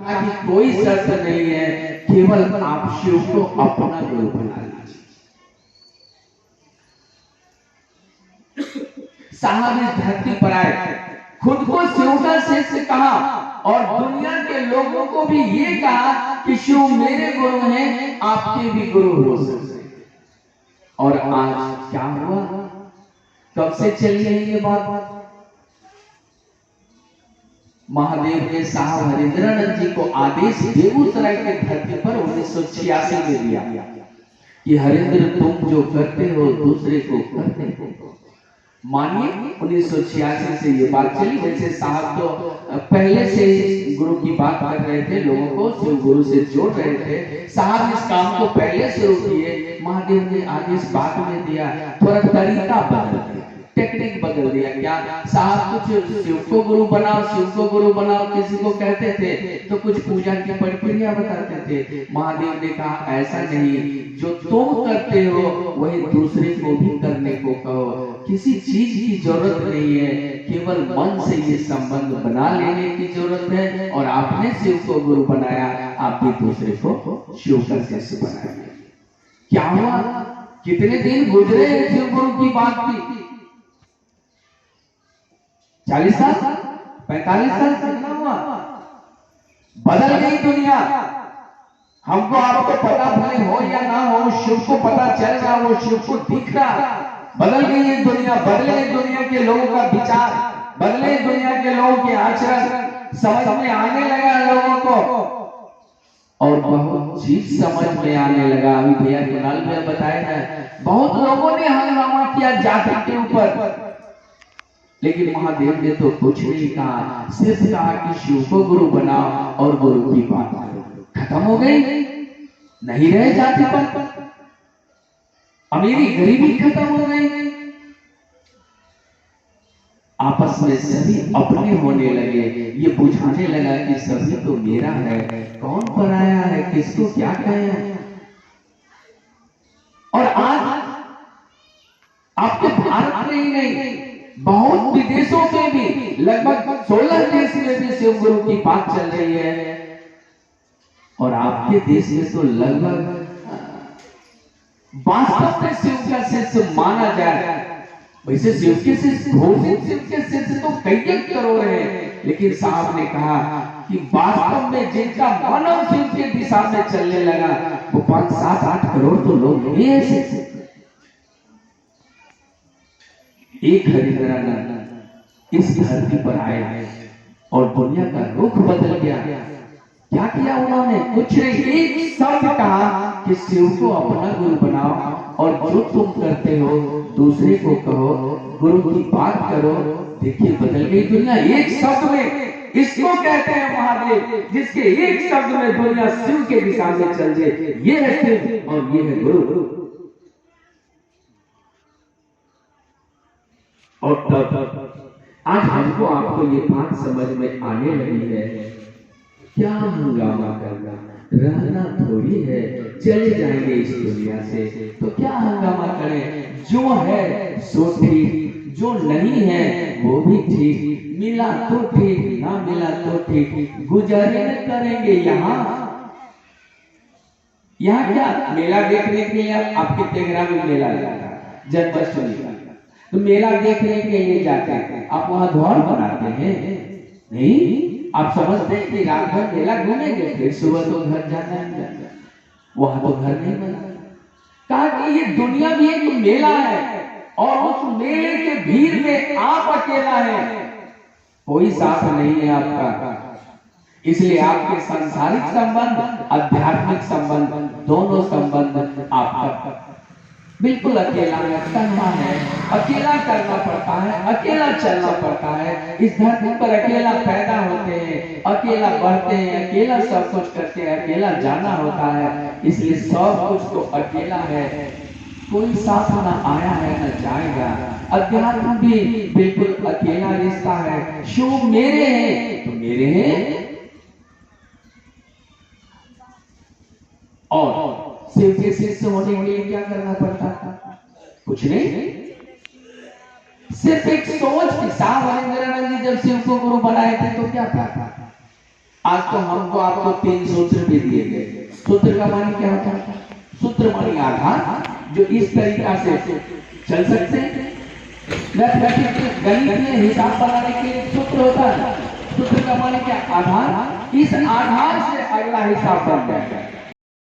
कि कोई शर्त नहीं है, केवल आप शिव को अपना गुरु बना लीजिए। साहब इस धरती पर आए, खुद को शिव का शिष्य कहा और दुनिया के लोगों को भी ये कहा कि शिव मेरे गुरु हैं, आपके भी गुरु हो सकते हैं। और आज क्या हुआ, कब से चली है ये बात? महादेव ने साहब हरिंद्रानंद जी को आदेश बेगूसराय के धरती पर 1986 में दिया कि हरिंद्र तुम जो करते हो दूसरे को करने को। मानिए 1986 से ये बात चली। वैसे साहब तो पहले से गुरु की बात कर रहे थे, लोगों को शिव गुरु से जोड़ रहे थे। साहब इस काम को पहले शुरू किए, महादेव ने आदेश बाद में दिया, थोड़ा तरीका बदल दिया, टेक्निक बदल दिया। क्या साहब कुछ शिव को गुरु बनाओ, शिव को गुरु बनाओ किसी को कहते थे तो कुछ पूजा की प्रक्रिया बताते थे। महादेव ने कहा ऐसा नहीं, जो तुम करते हो वही दूसरे को भी करने को कहो। किसी चीज की जरूरत नहीं है, केवल मन से ये संबंध बना लेने की जरूरत है। और आपने शिव को गुरु बनाया, आप भी दूसरे को शिव का शिष्य बनाएंगे। क्या हुआ, कितने दिन गुजरे शिव गुरु की बात की? 40 साल, 45 साल, कितना हुआ? बदल गई दुनिया। हमको आपको पता भले हो या ना हो, शिव को पता चल रहा, वो शिव को दिख रहा। बदल गई ये दुनिया, बदले दुनिया के लोगों का विचार, बदले दुनिया के लोगों के आचरण, समझ में आने लगा लोगों को, और बहुत चीज समझ में आने लगा। अभी भैया कुणाल भैया बताया है, बहुत लोगों ने हंगामा किया जाति के ऊपर, लेकिन महादेव ने तो कुछ नहीं कहा, सिर्फ कहा कि शिव को गुरु बनाओ और गुरु की बात करो। खत्म हो गई, नहीं रहे जाति पर, अमीरी गरीबी खत्म हो गई, आपस में सभी अपने होने लगे। ये बुझाने लगा कि सभी तो मेरा है, कौन पराया है, किसको क्या कहें। और आज आपके भारत में ही नहीं, बहुत विदेशों में भी, लगभग 16 देश में भी शिव गुरु की बात चल रही है। और आपके देश में तो लगभग वास्तव में शिव का शिष्य माना जाए। वैसे शिव के शिष्य, घोषित शिव के शिष्य तो कई करोड़ हैं, लेकिन साहब ने कहा कि वास्तव में जिनका मानव शिव के दिशा में चलने लगा वो 5, 7, 8 करोड़ तो लोग नहीं ऐसे। एक हरिंद्रानंद इस धरती पर आए और दुनिया का रुख बदल गया। क्या किया उन्होंने? कुछ नहीं, एक शब्द कहा कि शिव को अपना गुरु बनाओ और जो तुम करते हो दूसरे को कहो, गुरु की बात करो। देखिए बदल गई दुनिया एक शब्द में। इसको कहते हैं महादेव, जिसके एक शब्द में दुनिया शिव के दिशा में चल जाए। ये है शिव और ये है गुरु। और तब आज हमको आपको ये बात समझ में आने लगी है, क्या हंगामा करना, रहना थोड़ी है, चले जाएंगे इस दुनिया से, तो क्या हंगामा करें। जो है सो ठीक, जो नहीं है वो भी ठीक, मिला तो ठीक, ना मिला तो ठीक, गुजारे करेंगे। यहाँ क्या मेला देखने के लिए आप कितने ग्राम में मेला जाता है, जन्माष्टमी का, तो मेला देखने के लिए जाते हैं, आप वहां द्वार बनाते हैं? नहीं, आप समझते हैं कि रात भर मेला घूमेंगे, फिर सुबह तो घर जाना है। वहां तो घर नहीं बना। कहा कि ये दुनिया भी एक मेला है और उस मेले के भीड़ में आप अकेला है, कोई साथ नहीं है आपका। इसलिए आपके सांसारिक संबंध, आध्यात्मिक संबंध, दोनों संबंध आपका बिल्कुल अकेला करना है, अकेला करना पड़ता है, अकेला चलना पड़ता है। इस धरती पर अकेला पैदा होते हैं, अकेला बढ़ते हैं, अकेला सब कुछ करते हैं, अकेला जाना होता है। इसलिए सब कुछ तो अकेला है, कोई साथ ना आया है ना जाएगा। अध्यात्म भी बिल्कुल अकेला रिश्ता है। शिव मेरे हैं तो मेरे हैं, और शिव के शिष्य होने के लिए क्या करना पड़ता था? कुछ नहीं, सिर्फ एक सोच की। साहब हरिंद्रानंद जी जब शिव को गुरु बनाए थे तो क्या था? आज तो हमको आपको 3 सूत्र भी दिए गए। सूत्र का माने क्या होता है? सूत्र माने आधार, जो इस तरीका से चल सकते हैं। गणितीय हिसाब बनाने के लिए सूत्र होता है। सूत्र का माने क्या? आधार। इस आधार से अगला हिसाब बन जाएगा।